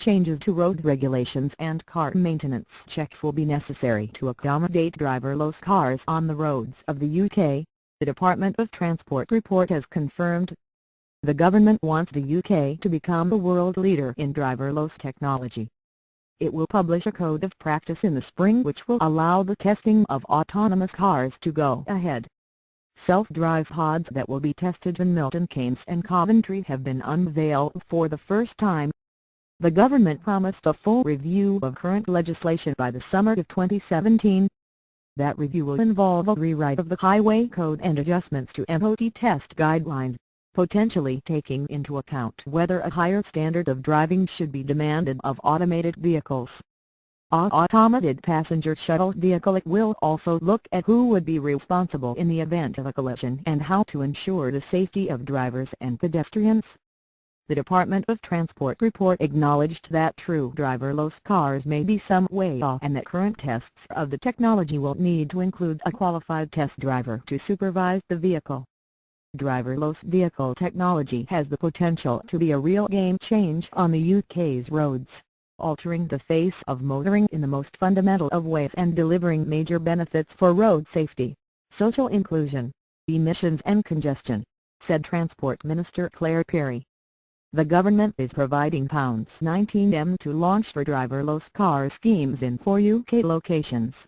Changes to road regulations and car maintenance checks will be necessary to accommodate driverless cars on the roads of the UK, the Department of Transport report has confirmed. The government wants the UK to become a world leader in driverless technology. It will publish a code of practice in the spring which will allow the testing of autonomous cars to go ahead. Self-drive pods that will be tested in Milton Keynes and Coventry have been unveiled for the first time. The government promised a full review of current legislation by the summer of 2017. That review will involve a rewrite of the highway code and adjustments to MOT test guidelines, potentially taking into account whether a higher standard of driving should be demanded of automated vehicles. Automated passenger shuttle vehicle. It will also look at who would be responsible in the event of a collision and how to ensure the safety of drivers and pedestrians. The Department of Transport report acknowledged that true driverless cars may be some way off and that current tests of the technology will need to include a qualified test driver to supervise the vehicle. Driverless vehicle technology has the potential to be a real game changer on the UK's roads, altering the face of motoring in the most fundamental of ways and delivering major benefits for road safety, social inclusion, emissions and congestion, said Transport Minister Claire Perry. The government is providing £19M to launch for driverless car schemes in 4 UK locations.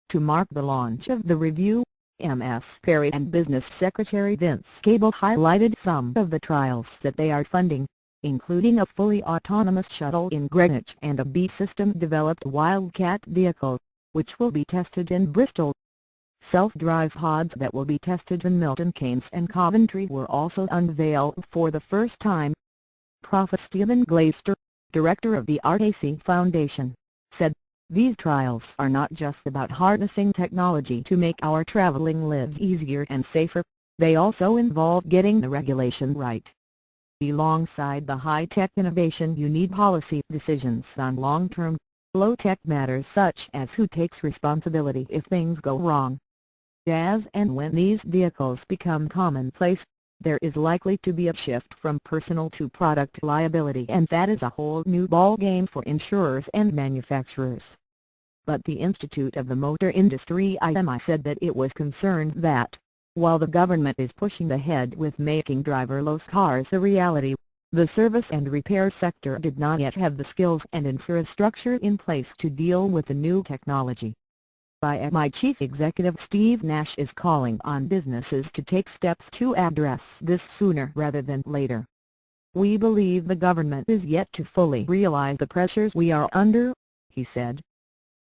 To mark the launch of the review, Ms. Perry and Business Secretary Vince Cable highlighted some of the trials that they are funding, including a fully autonomous shuttle in Greenwich and a B-system-developed Wildcat vehicle, which will be tested in Bristol. Self-drive pods that will be tested in Milton Keynes and Coventry were also unveiled for the first time. Prof. Stephen Glaister, director of the RAC Foundation, said, "These trials are not just about harnessing technology to make our traveling lives easier and safer, they also involve getting the regulation right. Alongside the high-tech innovation you need policy decisions on long-term, low-tech matters such as who takes responsibility if things go wrong. As and when these vehicles become commonplace, there is likely to be a shift from personal to product liability, and that is a whole new ballgame for insurers and manufacturers." But the Institute of the Motor Industry (IMI) said that it was concerned that, while the government is pushing ahead with making driverless cars a reality, the service and repair sector did not yet have the skills and infrastructure in place to deal with the new technology. IMI Chief Executive Steve Nash is calling on businesses to take steps to address this sooner rather than later. "We believe the government is yet to fully realize the pressures we are under," he said.